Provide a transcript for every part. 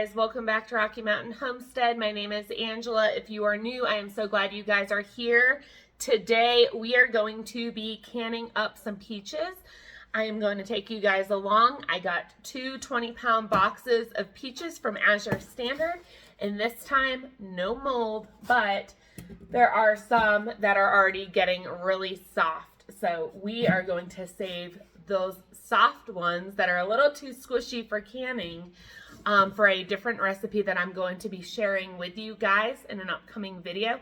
guys, welcome back to Rocky Mountain Homestead. My name is Angela. If you are new, I am so glad you guys are here. Today we are going to be canning up some peaches. I am going to take you guys along. I got two 20-pound boxes of peaches from Azure Standard, and this time no mold, but there are some that are already getting really soft. So we are going to save those soft ones that are a little too squishy for canning for a different recipe that I'm going to be sharing with you guys in an upcoming video.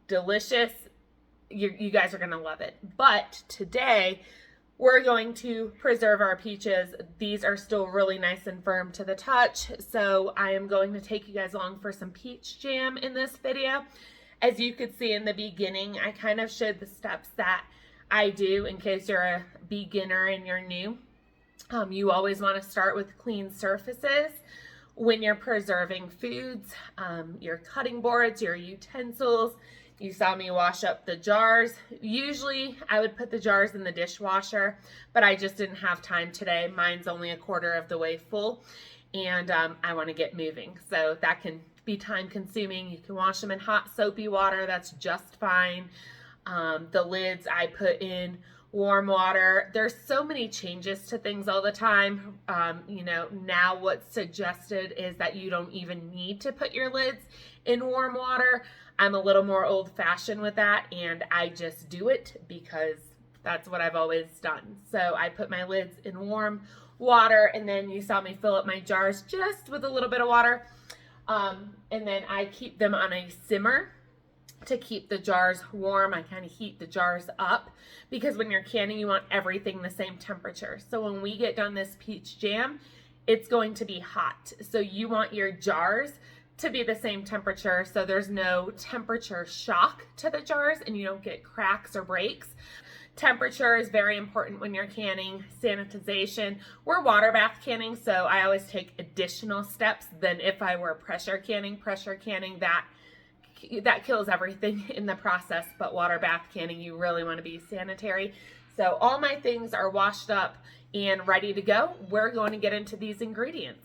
Delicious. You guys are going to love it. But today we're going to preserve our peaches. These are still really nice and firm to the touch. So I am going to take you guys along for some peach jam in this video. As you could see in the beginning, I kind of showed the steps that I do in case you're a beginner and you're new. You always want to start with clean surfaces when you're preserving foods, your cutting boards, your utensils. You saw me wash up the jars. Usually I would put the jars in the dishwasher, but I just didn't have time today. Mine's only a quarter of the way full, and I want to get moving. So that can be time consuming. You can wash them in hot soapy water. That's just fine. The lids I put in warm water. There's so many changes to things all the time. Now what's suggested is that you don't even need to put your lids in warm water. I'm a little more old-fashioned with that, and I just do it because that's what I've always done. So I put my lids in warm water, and then you saw me fill up my jars just with a little bit of water. And then I keep them on a simmer to keep the jars warm. I kind of heat the jars up because when you're canning, you want everything the same temperature. So when we get done this peach jam, it's going to be hot. So you want your jars to be the same temperature so there's no temperature shock to the jars and you don't get cracks or breaks. Temperature is very important when you're canning. Sanitization. We're water bath canning, so I always take additional steps than if I were pressure canning. Pressure canning, that kills everything in the process, but water bath canning, you really want to be sanitary. So all my things are washed up and ready to go. We're going to get into these ingredients.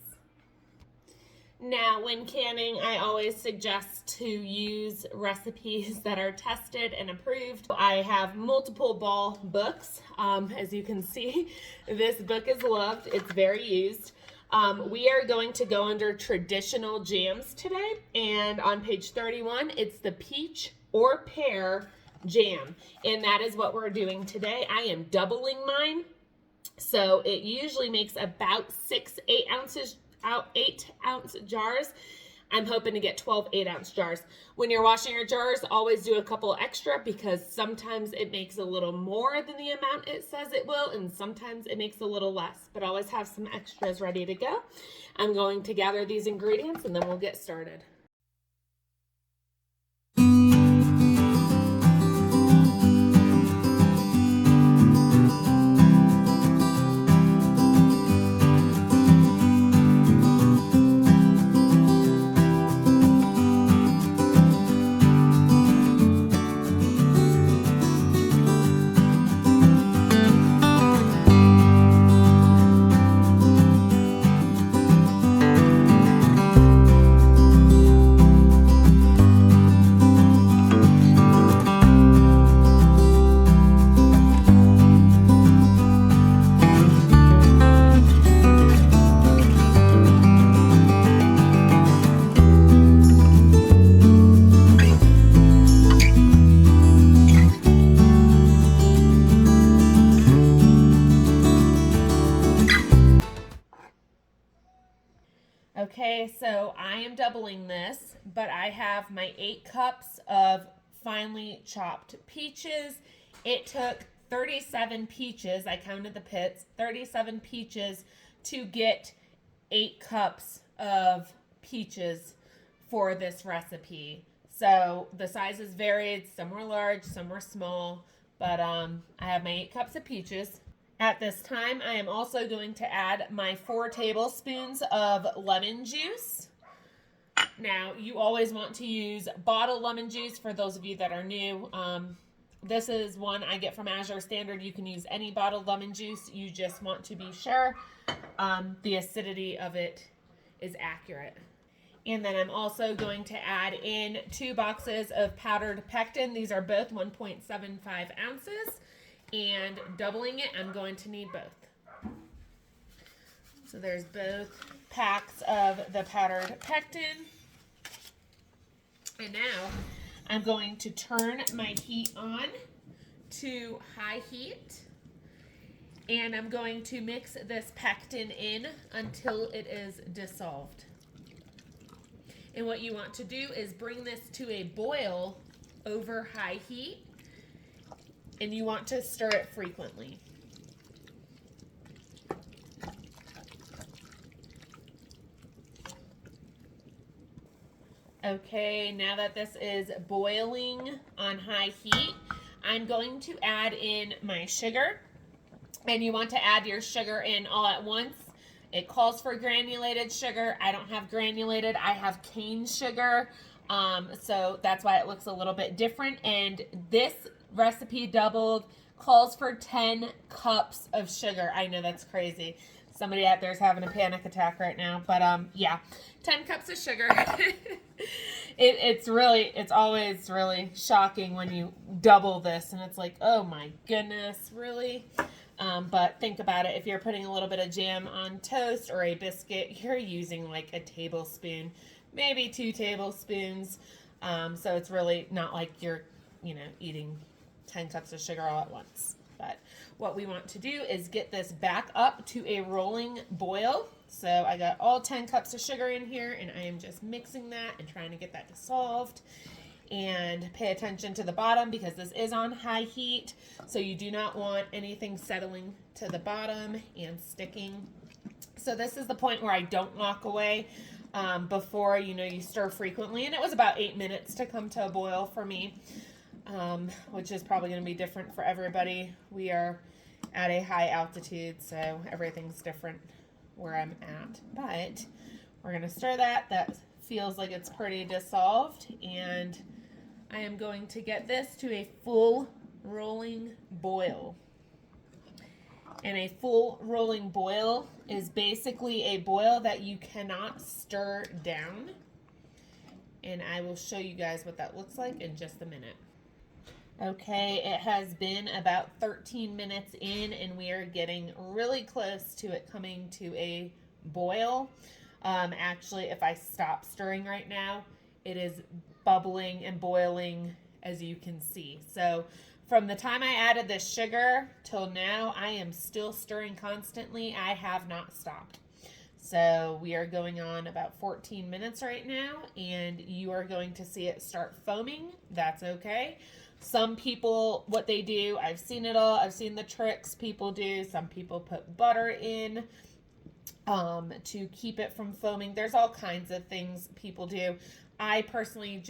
Now, when canning, I always suggest to use recipes that are tested and approved. I have multiple ball books. As you can see, this book is loved. It's very used. We are going to go under traditional jams today, and on page 31, it's the peach or pear jam, and that is what we're doing today. I am doubling mine, so it usually makes about 8-ounce jars. I'm hoping to get 12 8-ounce jars. When you're washing your jars, always do a couple extra because sometimes it makes a little more than the amount it says it will, and sometimes it makes a little less, but always have some extras ready to go. I'm going to gather these ingredients and then we'll get started. Okay, so I am doubling this, but I have my 8 cups of finely chopped peaches. It took 37 peaches, I counted the pits, 37 peaches to get 8 cups of peaches for this recipe. So the sizes varied, some were large, some were small, but I have my 8 cups of peaches. At this time, I am also going to add my 4 tablespoons of lemon juice. Now, you always want to use bottled lemon juice for those of you that are new. This is one I get from Azure Standard. You can use any bottled lemon juice. You just want to be sure the acidity of it is accurate. And then I'm also going to add in 2 boxes of powdered pectin. These are both 1.75 ounces. And doubling it, I'm going to need both. So there's both packs of the powdered pectin. And now I'm going to turn my heat on to high heat. And I'm going to mix this pectin in until it is dissolved. And what you want to do is bring this to a boil over high heat, and you want to stir it frequently. Okay, now that this is boiling on high heat, I'm going to add in my sugar. And you want to add your sugar in all at once. It calls for granulated sugar. I don't have granulated. I have cane sugar. So that's why it looks a little bit different. And this recipe doubled calls for 10 cups of sugar. I know that's crazy. Somebody out there is having a panic attack right now. But yeah, 10 cups of sugar. It's always really shocking when you double this. And it's like, oh my goodness, really? But think about it. If you're putting a little bit of jam on toast or a biscuit, you're using like a tablespoon, maybe 2 tablespoons. So it's really not like you're, eating 10 cups of sugar all at once. But what we want to do is get this back up to a rolling boil. So I got all 10 cups of sugar in here, and I am just mixing that and trying to get that dissolved. And pay attention to the bottom because this is on high heat, so you do not want anything settling to the bottom and sticking. So this is the point where I don't walk away before you stir frequently, and it was about 8 minutes to come to a boil for me, which is probably going to be different for everybody. We are at a high altitude, so everything's different where I'm at, but we're going to stir that. That feels like it's pretty dissolved, and I am going to get this to a full rolling boil. And a full rolling boil is basically a boil that you cannot stir down. And I will show you guys what that looks like in just a minute. Okay, it has been about 13 minutes in, and we are getting really close to it coming to a boil. Actually, if I stop stirring right now, it is bubbling and boiling, as you can see. So from the time I added the sugar till now, I am still stirring constantly. I have not stopped. So we are going on about 14 minutes right now, and you are going to see it start foaming. That's okay. Some people, what they do, I've seen it all. I've seen the tricks people do. Some people put butter in to keep it from foaming. There's all kinds of things people do. I personally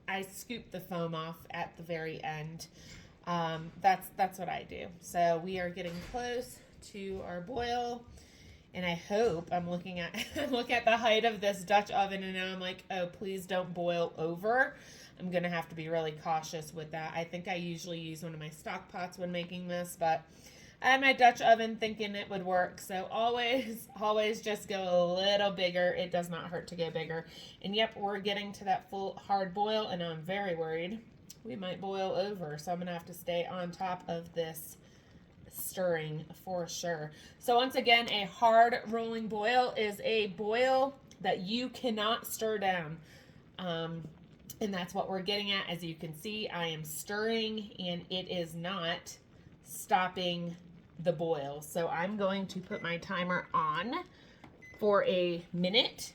I scoop the foam off at the very end. That's what I do. So we are getting close to our boil, and I hope I'm looking at the height of this Dutch oven, and now I'm like, oh, please don't boil over. I'm gonna have to be really cautious with that. I think I usually use one of my stock pots when making this, but I had my Dutch oven thinking it would work. So always just go a little bigger. It does not hurt to go bigger. And yep, we're getting to that full hard boil, and I'm very worried we might boil over. So I'm gonna have to stay on top of this stirring for sure. So once again, a hard rolling boil is a boil that you cannot stir down. And that's what we're getting at. As you can see, I am stirring, and it is not stopping the boil. So I'm going to put my timer on for a minute.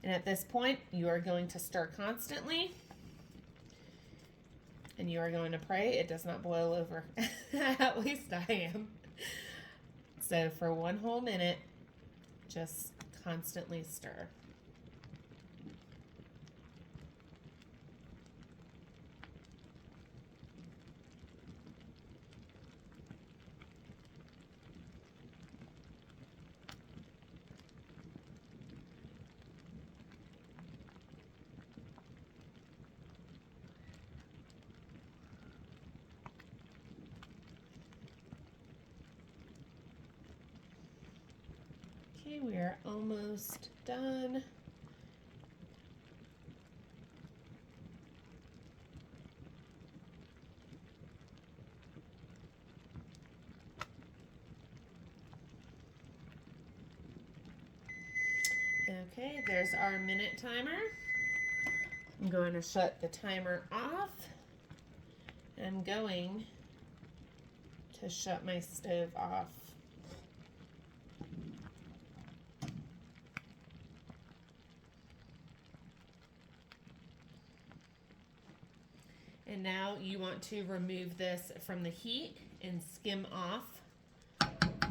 And at this point, you are going to stir constantly. And you are going to pray it does not boil over. At least I am. So for 1 whole minute, just constantly stir. Okay, we are almost done. Okay, there's our minute timer. I'm going to shut the timer off. I'm going to shut my stove off. And now you want to remove this from the heat and skim off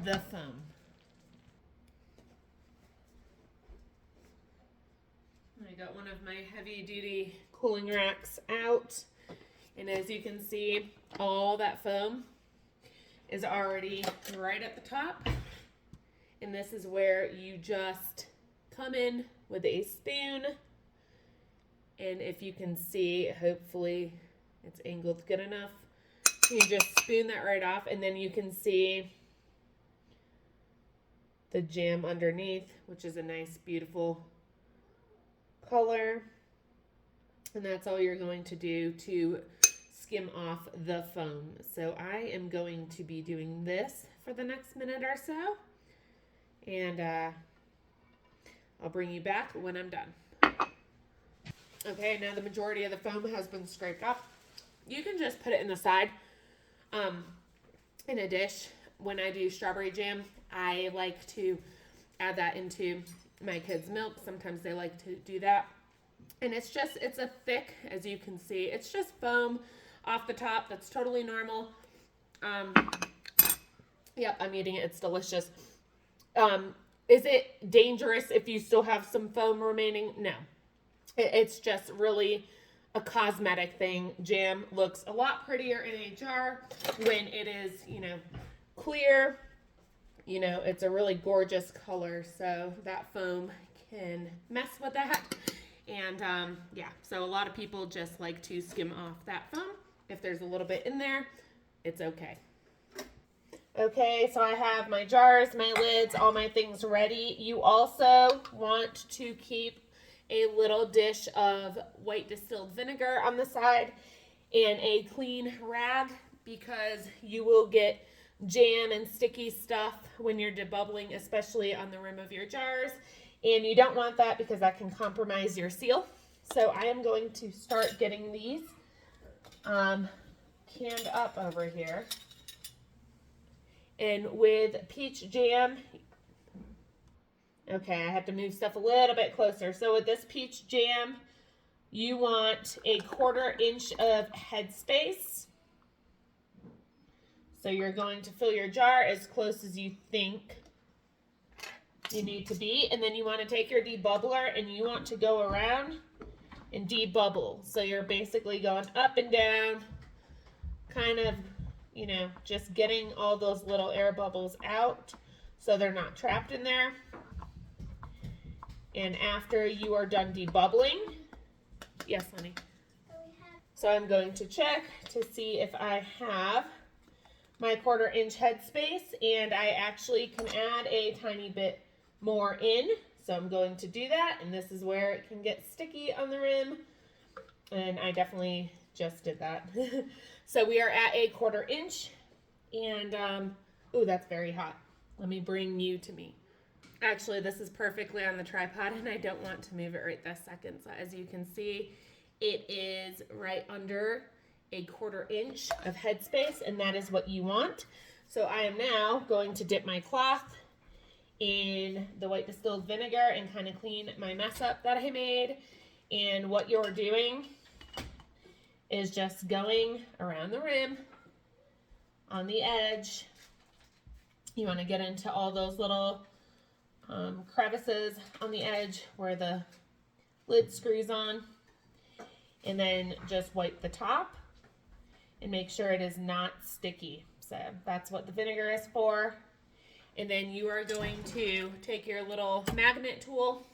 the foam. I got one of my heavy duty cooling racks out, and as you can see, all that foam is already right at the top, and this is where you just come in with a spoon, and if you can see, hopefully it's angled good enough, you just spoon that right off, and then you can see the jam underneath, which is a nice beautiful color. And that's all you're going to do to skim off the foam. So I am going to be doing this for the next minute or so, and I'll bring you back when I'm done. Okay, now the majority of the foam has been scraped off. You can just put it in the side in a dish. When I do strawberry jam, I like to add that into my kids' milk. Sometimes they like to do that. And it's a thick, as you can see, it's just foam off the top. That's totally normal. Yep, I'm eating it. It's delicious. Is it dangerous if you still have some foam remaining? No. It's just really a cosmetic thing. Jam looks a lot prettier in a jar when it is, clear. It's a really gorgeous color, so that foam can mess with that. And yeah, so a lot of people just like to skim off that foam. If there's a little bit in there, it's okay. Okay, so I have my jars, my lids, all my things ready. You also want to keep a little dish of white distilled vinegar on the side and a clean rag, because you will get jam and sticky stuff when you're debubbling, especially on the rim of your jars. And you don't want that because that can compromise your seal. So I am going to start getting these canned up over here. And with peach jam, okay, I have to move stuff a little bit closer. So with this peach jam, you want a 1/4 inch of headspace. So you're going to fill your jar as close as you think you need to be. And then you want to take your debubbler and you want to go around and debubble. So you're basically going up and down, kind of, just getting all those little air bubbles out so they're not trapped in there. And after you are done debubbling, yes, honey. So I'm going to check to see if I have my 1/4 inch headspace, and I actually can add a tiny bit more in. So I'm going to do that, and this is where it can get sticky on the rim. And I definitely just did that. So we are at a 1/4 inch, and ooh, that's very hot. Let me bring you to me. Actually, this is perfectly on the tripod, and I don't want to move it right this second. So as you can see, it is right under a 1/4 inch of headspace, and that is what you want. So I am now going to dip my cloth in the white distilled vinegar and kind of clean my mess up that I made. And what you're doing is just going around the rim, on the edge. You want to get into all those little crevices on the edge where the lid screws on, and then just wipe the top and make sure it is not sticky. So that's what the vinegar is for. And then you are going to take your little magnet tool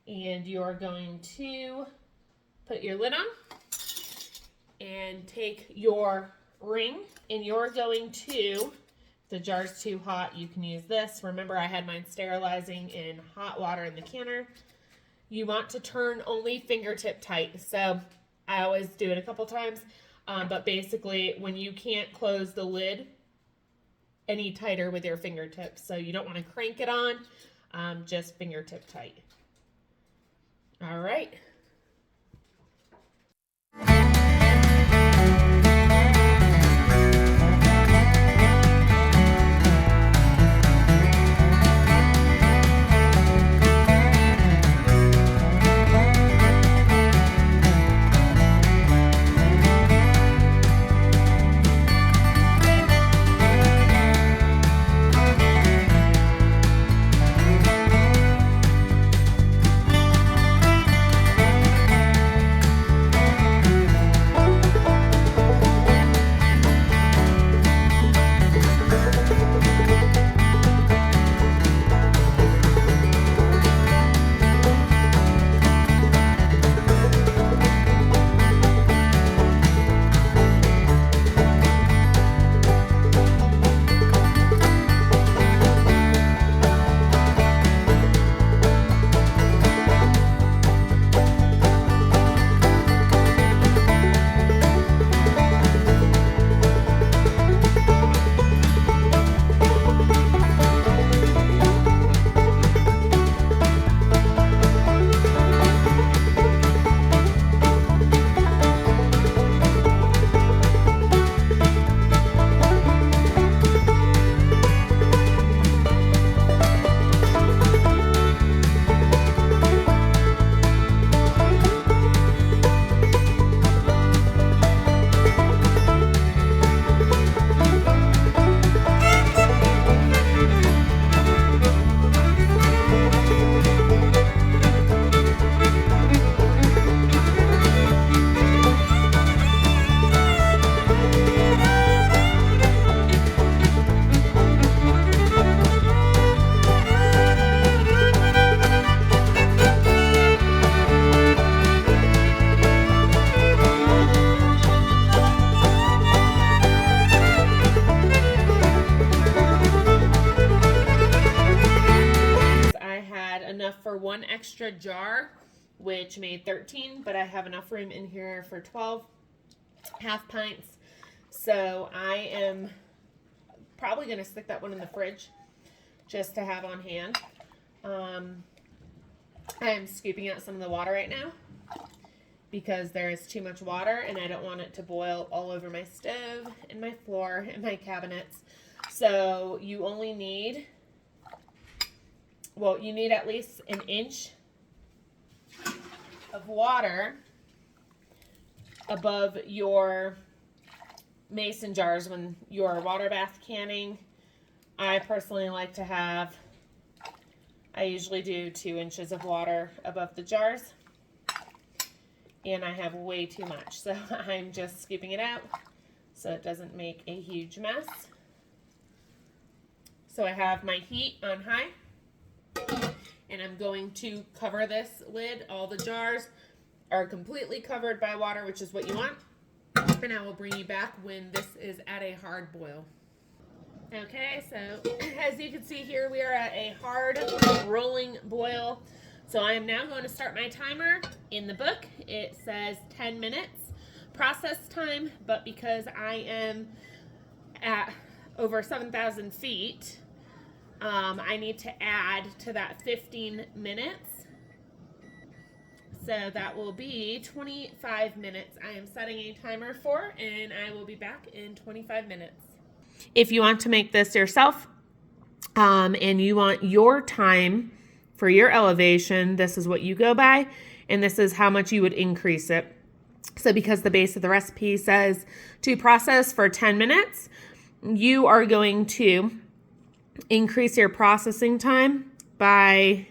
and you are going to put your lid on and take your ring, and you're going to, if the jar's too hot, you can use this. Remember, I had mine sterilizing in hot water in the canner. You want to turn only fingertip tight. So I always do it a couple times. But basically, when you can't close the lid any tighter with your fingertips, so you don't want to crank it on. just fingertip tight. All right. For one extra jar, which made 13, but I have enough room in here for 12 half pints. So I am probably going to stick that one in the fridge just to have on hand. I am scooping out some of the water right now because there is too much water and I don't want it to boil all over my stove and my floor and my cabinets. So you only need, well, you need at least an inch of water above your mason jars when you're water bath canning. I personally like to have, I usually do 2 inches of water above the jars, and I have way too much, so I'm just scooping it out so it doesn't make a huge mess. So I have my heat on high, and I'm going to cover this lid. All the jars are completely covered by water, which is what you want. And I will bring you back when this is at a hard boil. Okay, so as you can see here, we are at a hard rolling boil. So I am now going to start my timer. In the book, it says 10 minutes process time, but because I am at over 7,000 feet, I need to add to that 15 minutes. So that will be 25 minutes. I am setting a timer for, and I will be back in 25 minutes. If you want to make this yourself, and you want your time for your elevation, this is what you go by, and this is how much you would increase it. So because the base of the recipe says to process for 10 minutes, you are going to increase your processing time by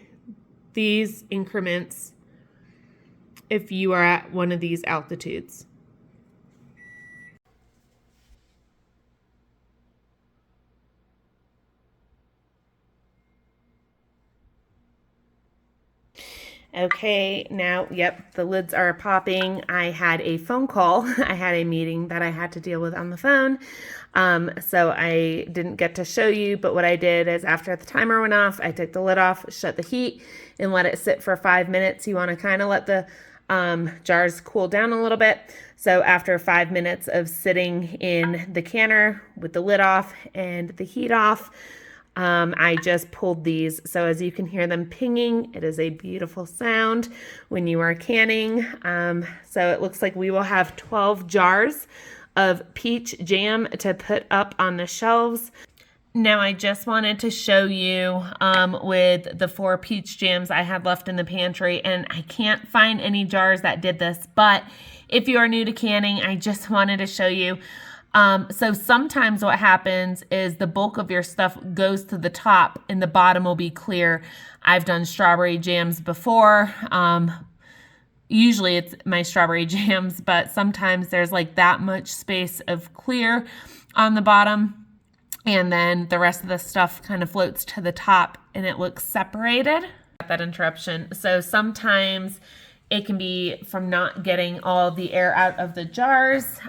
these increments if you are at one of these altitudes. Okay, now, yep, the lids are popping. I had a phone call. I had a meeting that I had to deal with on the phone. So I didn't get to show you, but what I did is after the timer went off, I took the lid off, shut the heat, and let it sit for 5 minutes. You want to kind of let the jars cool down a little bit. So after 5 minutes of sitting in the canner with the lid off and the heat off, I just pulled these. So as you can hear them pinging, it is a beautiful sound when you are canning. So it looks like we will have 12 jars of peach jam to put up on the shelves. Now I just wanted to show you with the 4 peach jams I had left in the pantry, and I can't find any jars that did this, but if you are new to canning, I just wanted to show you. So sometimes what happens is the bulk of your stuff goes to the top and the bottom will be clear. I've done strawberry jams before. Usually it's my strawberry jams, but sometimes there's like that much space of clear on the bottom, and then the rest of the stuff kind of floats to the top and it looks separated. That interruption. So sometimes it can be from not getting all the air out of the jars.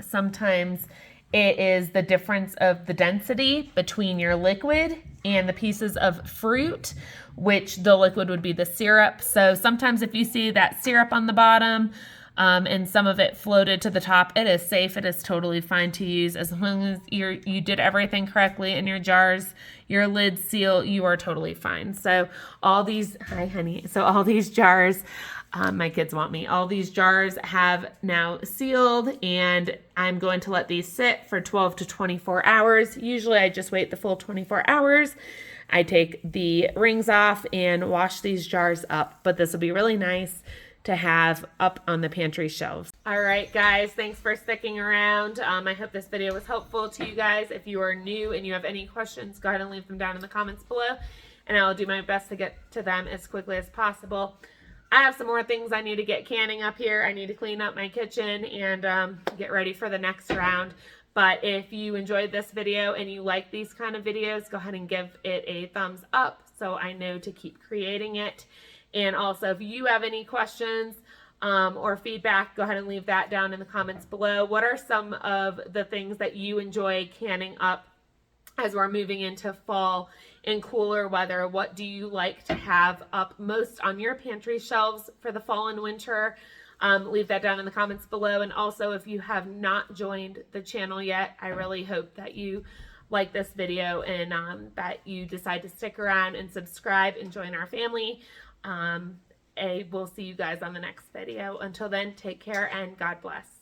Sometimes it is the difference of the density between your liquid and the pieces of fruit, which the liquid would be the syrup. So sometimes if you see that syrup on the bottom and some of it floated to the top, it is safe. It is totally fine to use as long as you did everything correctly in your jars, your lid seal, you are totally fine. So all these, hi honey, so all these jars, my kids want me. All these jars have now sealed, and I'm going to let these sit for 12 to 24 hours. Usually I just wait the full 24 hours. I take the rings off and wash these jars up, but this will be really nice to have up on the pantry shelves. All right, guys, thanks for sticking around. I hope this video was helpful to you guys. If you are new and you have any questions, go ahead and leave them down in the comments below, and I will do my best to get to them as quickly as possible. I have some more things I need to get canning up here. I need to clean up my kitchen and get ready for the next round. But if you enjoyed this video and you like these kind of videos, go ahead and give it a thumbs up so I know to keep creating it. And also, if you have any questions or feedback, go ahead and leave that down in the comments below. What are some of the things that you enjoy canning up as we're moving into fall and cooler weather? What do you like to have up most on your pantry shelves for the fall and winter? Leave that down in the comments below. And also, if you have not joined the channel yet, I really hope that you like this video and that you decide to stick around and subscribe and join our family. We'll see you guys on the next video. Until then, take care and God bless.